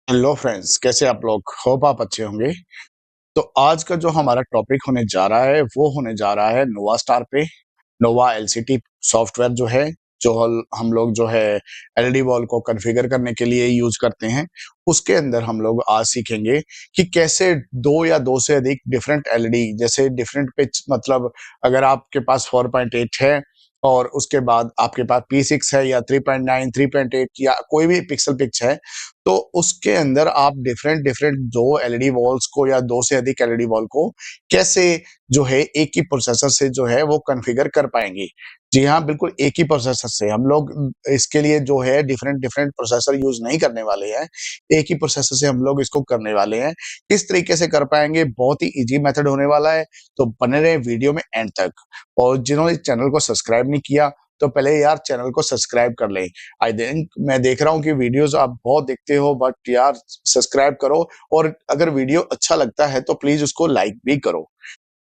Hello friends, कैसे आप लोग? होप आप अच्छे होंगे। तो आज का जो हमारा टॉपिक होने जा रहा है, वो होने जा रहा है नोवा स्टार पे। नोवा एलसीटी सॉफ्टवेयर जो है, जो हम लोग जो है एलईडी वॉल को कॉन्फ़िगर करने के लिए यूज़ करते हैं, उसके अंदर हम लोग आज सीखेंगे कि कैसे 2 या 2 से अधिक डिफरेंट एलईडी जैसे डिफरेंट पिच मतलब अगर आपके पास 4.8 है और उसके बाद आपके पास P6 है या 3.9, 3.8 या कोई भी पिक्सल पिच है, तो उसके अंदर आप डिफरेंट डिफरेंट 2 एलईडी वॉल्स को या 2 से अधिक एलईडी वॉल को कैसे जो है एक ही प्रोसेसर से जो है वो कॉन्फ़िगर कर पाएँगे। जी हाँ, बिल्कुल एक ही प्रोसेसर से हम लोग इसके लिए जो है डिफरेंट डिफरेंट प्रोसेसर यूज़ नहीं करने वाले हैं। एक ही प्रोसेसर से हम लोग इसको करने वाले हैं। किस तरीके से कर पाएँगे बहुत ही ईज़ी मेथड होने वाला है, तो बने रहें वीडियो में एंड तक। और जिन्होंने चैनल को सब्सक्राइब नहीं किया, तो पहले यार चैनल को सब्सक्राइब कर लें। आई थिंक मैं देख रहा हूँ कि वीडियोज़ आप बहुत देखते हो बट यार सब्सक्राइब करो और अगर वीडियो अच्छा लगता है तो प्लीज़ उसको लाइक भी करो।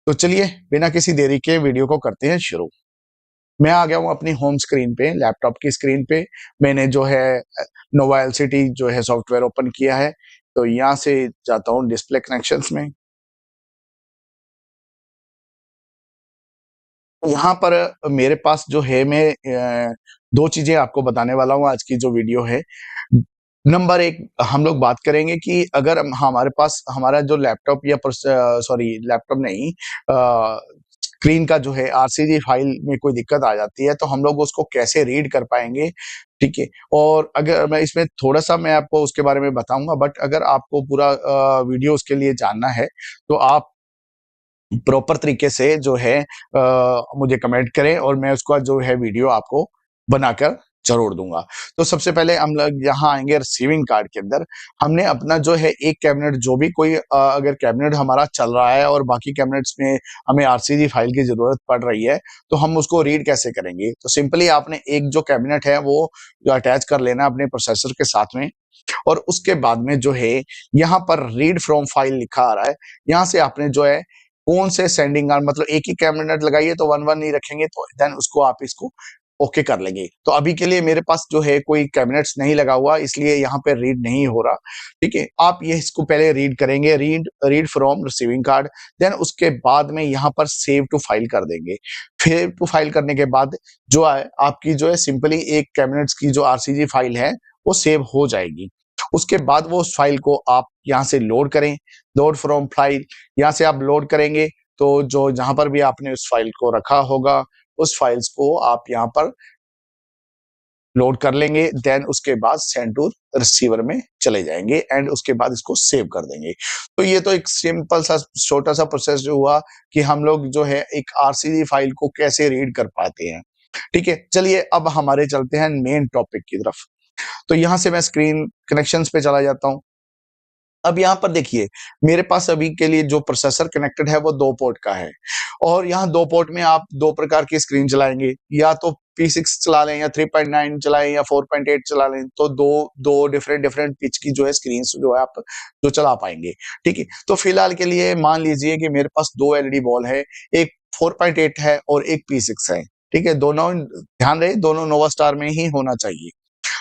तो चलिए बिना किसी देरी के वीडियो को करते हैं शुरू। मैं आ गया हूँ अपनी होम स्क्रीन पे, लैपटॉप की स्क्रीन पे। मैंने जो है नोवा एलसीटी जो है सॉफ्टवेयर ओपन किया है। तो यहाँ से जाता हूँ डिस्प्ले कनेक्शंस में। यहाँ पर मेरे पास जो है मैं 2 चीज़ें आपको बताने वाला हूँ आज की जो वीडियो है। नंबर 1 हम लोग बात करेंगे कि अगर हमारे पास हमारा जो लैपटॉप या सॉरी लैपटॉप नहीं स्क्रीन का जो है आरसीजी फाइल में कोई दिक्कत आ जाती है, तो हम लोग उसको कैसे रीड कर पाएँगे, ठीक है? और अगर मैं इसमें थोड़ा-सा मैं आपको उसके बारे में बताऊँगा बट अगर आपको पूरा वीडियो उसके लिए जानना है, तो आप प्रॉपर तरीके से जो है मुझे कमेंट करें और मैं उसका जो है वीडियो आपको बनाकर ज़रूर दूँगा। तो सबसे पहले हम लोग यहाँ आएँगे रिसीविंग कार्ड के अंदर। हमने अपना जो है एक कैबिनेट जो भी कोई अगर कैबिनेट हमारा चल रहा है और बाकी कैबिनेट्स में हमें आरसीजी फाइल की ज़रूरत पड़ रही है, तो हम उसको रीड कैसे करेंगे? तो सिंपली आपने एक जो कैबिनेट है वो जो अटैच कर लेना अपने प्रोसेसर के साथ में और उसके बाद में जो है यहाँ पर रीड फ्रॉम फाइल लिखा आ रहा है। यहाँ से आपने जो है कौन से सेंडिंग आर्म मतलब एक ही कैबिनेट लगाइए तो 1-1 नहीं रखेंगे तो देन उसको आप इसको ओके कर लेंगे। तो अभी के लिए मेरे पास जो है कोई कैबिनेट्स नहीं लगा हुआ इसलिए यहाँ पे रीड नहीं हो रहा, ठीक है? आप ये इसको पहले रीड करेंगे read read from receiving card then उसके बाद में यहाँ पर सेव टू फाइल कर देंगे। सेव टू फाइल करने के बाद जो है आपकी जो है सिंपली एक कैबिनेट्स की जो आरसीजी फाइल है वो सेव हो जाएगी। उसके बाद वो उस फाइल को आप यहाँ से लोड करें, लोड फ्रॉम फाइल यहाँ से आप लोड करेंगे तो जो जहाँ पर भी आपने उस फाइल को रखा होगा, उस फाइल्स को आप यहाँ पर लोड कर लेंगे, देन उसके बाद सेंड टू रिसीवर में चले जाएँगे एंड उसके बाद इसको सेव कर देंगे। तो ये तो एक सिंपल सा छोटा-सा प्रोसेस जो हुआ कि हम लोग जो है एक आरसीजी फाइल को कैसे रीड कर पाते हैं। ठीक है? चलिए अब हमारे चलते हैं मेन टॉपिक की तरफ। तो यहाँ से मैं स्क्रीन कनेक्शंस पे चला जाता हूँ। अब यहाँ पर देखिए, मेरे पास अभी के लिए जो प्रोसेसर कनेक्टेड है वो 2 पोर्ट का है और यहाँ 2 पोर्ट में आप 2 प्रकार की स्क्रीन चलाएँगे, या तो P6 चला लें या 3.9 चलाएँ या 4.8 चला लें, तो 2 डिफरेंट डिफरेंट पिच की जो है स्क्रीन्स जो है आप जो चला पाएँगे, ठीक है? तो फिलहाल के लिए मान लीजिए कि मेरे पास 2 एलईडी बॉल है, एक 4.8 है और एक P6 है, ठीक है? दोनों ध्यान रहे दोनों नोवा स्टार में ही होना चाहिए।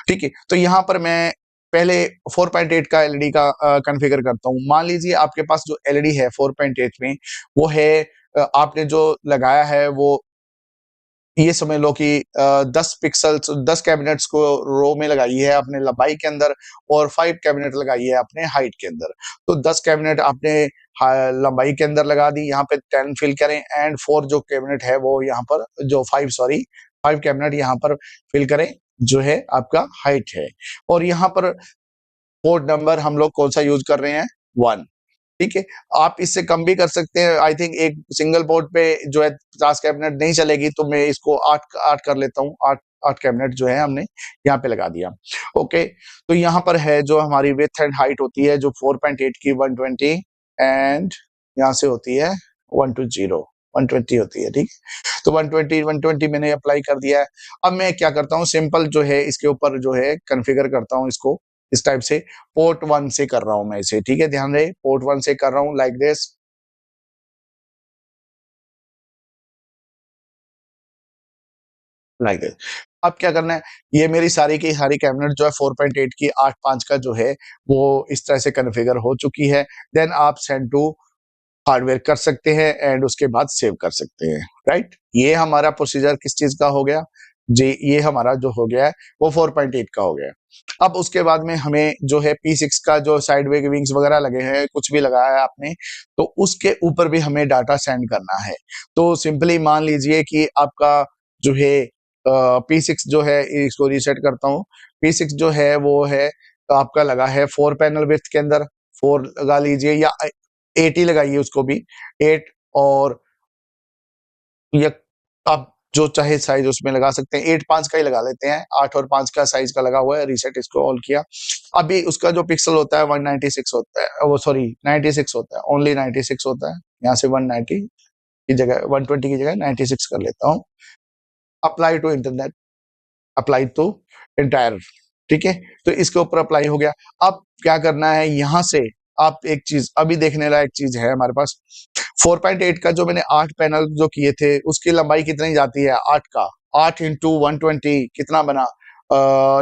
ठीक है? तो यहाँ पर मैं पहले 4.8 का एलईडी का कॉन्फ़िगर करता हूँ। मान लीजिए आपके पास जो एलईडी है 4.8 में वो है आपने जो लगाया है वो ये समझ लो कि 10 पिक्सेल्स 10 कैबिनेट्स को रो में लगाई है आपने लंबाई के अंदर और 5 कैबिनेट लगाई है आपने हाइट के अंदर। तो 10 कैबिनेट आपने लंबाई के अंदर लगा दी, यहाँ पे 10 फिल करें एंड 4 जो कैबिनेट है वो यहाँ पर जो 5 सॉरी 5 कैबिनेट यहाँ पर फिल करें, जो है आपका हाइट है। और यहाँ पर पोर्ट नंबर हम लोग कौन-सा यूज़ कर रहे हैं? 1 ठीक है? आप इससे कम भी कर सकते हैं। आई थिंक एक सिंगल पोर्ट पे जो है 50 कैबिनेट नहीं चलेगी तो मैं इसको 8 कर लेता हूँ। 8 कैबिनेट जो है हमने यहाँ पे लगा दिया। ओके, तो यहाँ पर है जो हमारी विड्थ एंड हाइट होती है जो 4.8 की 120 एंड यहाँ से होती है 120 120 होती है, ठीक है? तो 120 मैंने अप्लाई कर दिया है। अब मैं क्या करता हूँ सिंपल जो है इसके ऊपर जो है कॉन्फ़िगर करता हूँ इसको इस टाइप से पोर्ट 1 से कर रहा हूँ मैं इसे, ठीक है? ध्यान रहे पोर्ट 1 से कर रहा हूँ लाइक दिस। Like this. अब क्या करना है, ये मेरी सारी की सारी कैबिनेट जो है 4.8 की 8.5 का जो है वो इस तरह से कॉन्फ़िगर हो चुकी है। देन आप सेंड टू हार्डवेयर कर सकते हैं एंड उसके बाद सेव कर सकते हैं, राइट? ये हमारा प्रोसीजर किस चीज़ का हो गया? जी, ये हमारा जो हो गया है वो 4.8 का हो गया है। अब उसके बाद में हमें जो है P6 का जो साइड वे विंग्स वगैरह लगे हैं, कुछ भी लगाया है आपने, तो उसके ऊपर भी हमें डाटा सेंड करना है। तो सिंपली मान लीजिए कि आपका जो है P6 जो है, इसको रीसेट करता हूँ। P6 जो है वो है आपका लगा है 4 पैनल विड्थ के अंदर, 4 लगा लीजिए या 8 ही लगाइए उसको भी, 8 और या आप जो चाहे साइज़ उसमें लगा सकते हैं, 8-5 का ही लगा लेते हैं, 8 और 5 का साइज़ का लगा हुआ है, रीसेट इसको ऑल किया। अभी उसका जो पिक्सल होता है 196 होता है, वो सॉरी 96 होता है, ओनली 96 होता है। यहाँ से 190 की जगह 120 की जगह 96 कर लेता हूँ। Apply to internet, apply to entire, ठीक है? तो इसके ऊपर अप्लाई हो गया। अब क्या करना है, यहाँ से आप एक चीज़ अभी देखने लायक चीज़ है हमारे पास। 4.8 का जो मैंने 8 पैनल जो किए थे, उसकी लंबाई कितनी जाती है 8 का? 8 इंटू 120 कितना बना?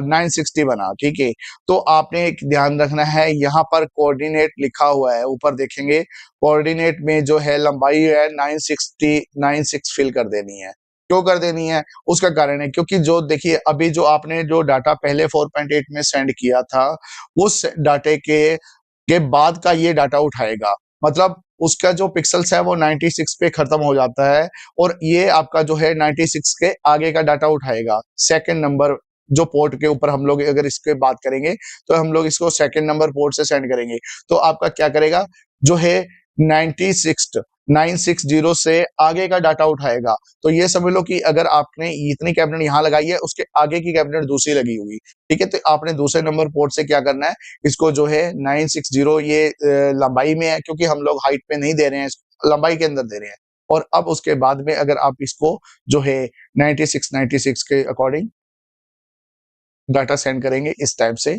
960 बना, ठीक है? तो आपने एक ध्यान रखना है, यहाँ पर कोऑर्डिनेट लिखा हुआ है, ऊपर देखेंगे कोऑर्डिनेट में जो है लंबाई है 960 96 फिल कर देनी है। क्यों कर देनी है? उसका कारण है क्योंकि जो देखिए अभी जो आपने जो डाटा पहले 4.8 में सेंड किया था, उस डाटे के बाद का ये डाटा उठाएगा। मतलब उसका जो पिक्सेल्स है वो 96 पे खत्म हो जाता है और ये आपका जो है 96 के आगे का डाटा उठाएगा। सेकंड नंबर जो पोर्ट के ऊपर हम लोग अगर इसके बात करेंगे, तो हम लोग इसको सेकंड नंबर पोर्ट से सेंड करेंगे। तो आपका क्या करेगा, जो है 96 960 से आगे का डाटा उठाएगा। तो ये समझ लो कि अगर आपने इतनी कैबिनेट यहाँ लगाई है, उसके आगे की कैबिनेट दूसरी लगी होगी, ठीक है? तो आपने दूसरे नंबर पोर्ट से क्या करना है, इसको जो है 960 ये लंबाई में है क्योंकि हम लोग हाइट पे नहीं दे रहे हैं, लंबाई के अंदर दे रहे हैं। और अब उसके बाद में अगर आप इसको जो है 96 के अकॉर्डिंग डाटा सेंड करेंगे इस टाइप से,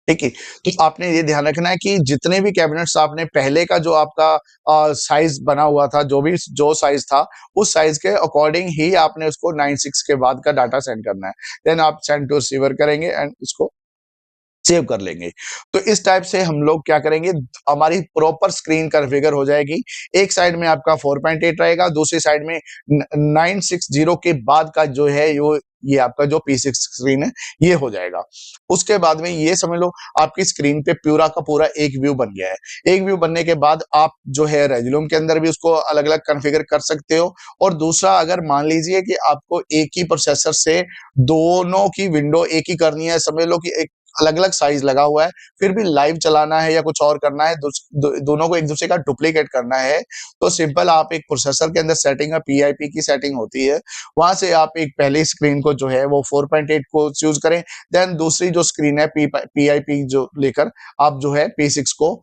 ठीक है? तो आपने ये ध्यान रखना है कि जितने भी कैबिनेट्स आपने पहले का जो आपका साइज बना हुआ था, जो साइज था, उस साइज के अकॉर्डिंग ही आपने उसको 96 के बाद का डाटा सेंड करना है। देन आप सेंड टू रिसीवर करेंगे एंड इसको सेव कर लेंगे। तो इस टाइप से हम लोग क्या करेंगे, हमारी प्रॉपर स्क्रीन कॉन्फ़िगर हो जाएगी। एक साइड में आपका 4.8 रहेगा, दूसरी साइड में 960 के बाद का जो है ये आपका जो P6 स्क्रीन है, ये हो जाएगा। उसके बाद में ये समझ लो आपकी स्क्रीन पे पूरा का पूरा एक व्यू बन गया है। एक व्यू बनने के बाद आप जो है रेज़लूम के अंदर भी उसको अलग-अलग कॉन्फ़िगर कर सकते हो और दूसरा अगर मान लीजिए कि आपको एक ही प्रोसेसर से दोनों की विंडो एक ही करनी है, समझ लो कि एक अलग-अलग साइज़ लगा हुआ है, फिर भी लाइव चलाना है या कुछ और करना है, दोनों को एक-दूसरे का डुप्लीकेट करना है, तो सिंपल आप एक प्रोसेसर के अंदर सेटिंग है, पीआईपी की सेटिंग होती है, वहाँ से आप एक पहली स्क्रीन को जो है वो 4.8 को चूज़ करें, देन दूसरी जो स्क्रीन है पीआईपी जो लेकर आप जो है P6 को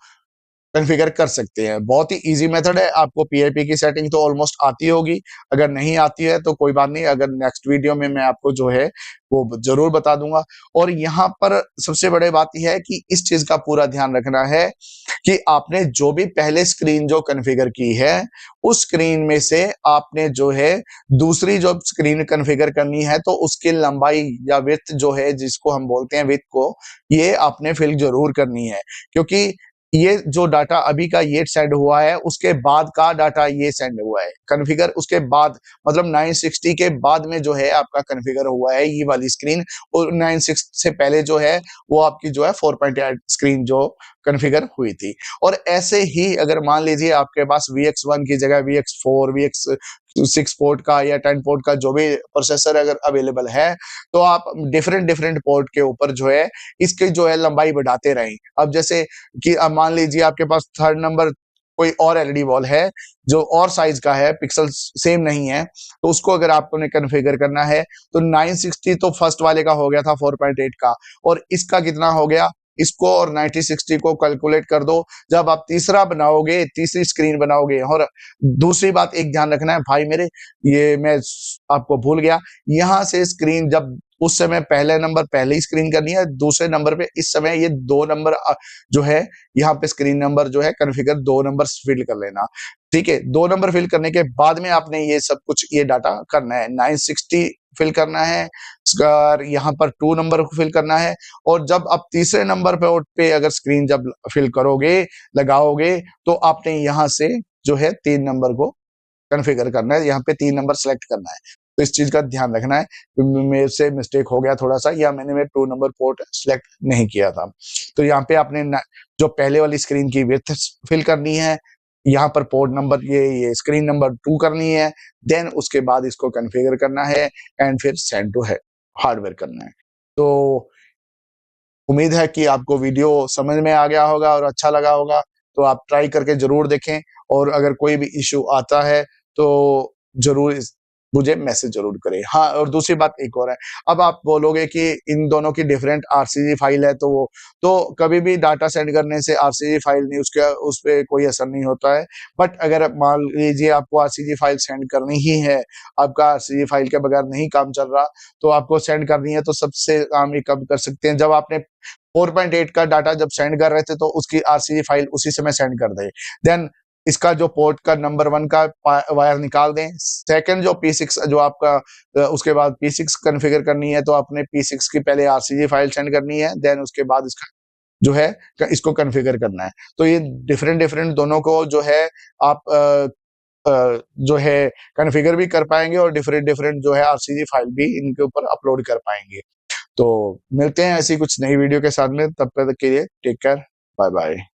कॉन्फ़िगर कर सकते हैं। बहुत ही ईज़ी मेथड है, आपको पीआईपी की सेटिंग तो ऑलमोस्ट आती होगी, अगर नहीं आती है तो कोई बात नहीं, अगर नेक्स्ट वीडियो में मैं आपको जो है वो ज़रूर बता दूँगा। और यहाँ पर सबसे बड़ी बात ये है कि इस चीज़ का पूरा ध्यान रखना है कि आपने जो भी पहले स्क्रीन जो कॉन्फ़िगर की है, उस स्क्रीन में से आपने जो है दूसरी जो स्क्रीन कॉन्फ़िगर करनी है, तो उसकी लंबाई या विड्थ जो है जिसको हम बोलते हैं विड्थ को, ये आपने फिल ज़रूर करनी है। क्योंकि ये जो डाटा अभी का ये सेंड हुआ है, उसके बाद का डाटा ये सेंड हुआ है। कॉन्फ़िगर उसके बाद मतलब 960 के बाद में जो है आपका कॉन्फ़िगर हुआ है ये वाली स्क्रीन और 96 से पहले जो है वो आपकी जो है 4.8 स्क्रीन जो कॉन्फ़िगर हुई थी। और ऐसे ही अगर मान लीजिए आपके पास VX1 की जगह VX4, VX6 पोर्ट का या 10 पोर्ट का जो भी प्रोसेसर अगर अवेलेबल है, तो आप डिफरेंट पोर्ट के ऊपर जो है इसकी जो है लंबाई बढ़ाते रहें। अब जैसे कि अब मान लीजिए आपके पास थर्ड नंबर कोई और एलईडी वॉल है जो और साइज का है, पिक्सल सेम नहीं है, तो उसको अगर आपने कॉन्फ़िगर करना है तो 960 तो फर्स्ट वाले का हो गया था 4.8 का और इसका कितना हो गया, इसको और 9060 को कैलकुलेट कर दो। जब आप तीसरा बनाओगे, तीसरी स्क्रीन बनाओगे और दूसरी बात एक ध्यान रखना है भाई मेरे, ये मैं आपको भूल गया, यहाँ से स्क्रीन जब उस समय पहले नंबर पहले ही स्क्रीन करनी है, दूसरे नंबर पे इस समय ये 2 नंबर जो है यहाँ पे स्क्रीन नंबर जो है कॉन्फ़िगर 2 नंबर्स फिल कर लेना। ठीक है, 2 नंबर फिल करने के बाद में आपने ये सब कुछ ये डाटा करना है। 960 फिल करना है, और यहाँ पर 2 नंबर को फिल करना है, और जब आप तीसरे नंबर पे अगर स्क्रीन जब फिल करोगे, लगाओगे, तो आपने यहाँ से जो है 3 नंबर को कॉन्फ़िगर करना है, यहाँ पे 3 नंबर सेलेक्ट करना है। तो इस चीज़ का ध्यान रखना है। मेरे से मिस्टेक हो गया थोड़ा-सा, या मैंने 2 नंबर पोर्ट सेलेक्ट नहीं किया था। तो यहाँ पे आपने न जो पहले वाली स्क्रीन की विड्थ फिल करनी है, यहाँ पर पोर्ट नंबर ये स्क्रीन नंबर 2 करनी है, देन उसके बाद इसको कॉन्फ़िगर करना है, एंड फिर सेंड टू है हार्डवेयर करना है। तो उम्मीद है कि आपको वीडियो समझ में आ गया होगा और अच्छा लगा होगा, तो आप ट्राई करके ज़रूर देखें, और अगर कोई भी इश्यू आता है, तो ज़रूर मुझे मैसेज ज़रूर करें। हाँ, और दूसरी बात एक और है, अब आप बोलोगे कि इन दोनों की डिफरेंट आरसीजी फाइल है, तो कभी भी डाटा सेंड करने से आरसीजी फाइल नहीं, उस पे कोई असर नहीं होता है। बट अगर मान लीजिए आपको आरसीजी फाइल सेंड करनी ही है, आपका आरसीजी फाइल के बगैर नहीं काम चल रहा, तो आपको सेंड करनी है, तो सबसे काम ये कब कर सकते हैं, जब आपने 4.8 का डाटा जब सेंड कर रहे थे, तो उसकी आरसीजी फाइल उसी समय सेंड कर दें। देन इसका जो पोर्ट का नंबर 1 का वायर निकाल दें। सेकंड जो P6 जो आपका उसके बाद P6 कॉन्फ़िगर करनी है, तो आपने P6 की पहले आरसीजी फाइल सेंड करनी है, देन उसके बाद इसका जो है इसको कॉन्फ़िगर करना है। तो ये डिफरेंट दोनों को जो है आप जो है कॉन्फ़िगर भी कर पाएँगे, और डिफरेंट जो है आरसीजी फाइल भी इनके ऊपर अपलोड कर पाएँगे। तो मिलते हैं ऐसी कुछ नई वीडियो के साथ में, तब तक के लिए टेक केयर, बाय बाय।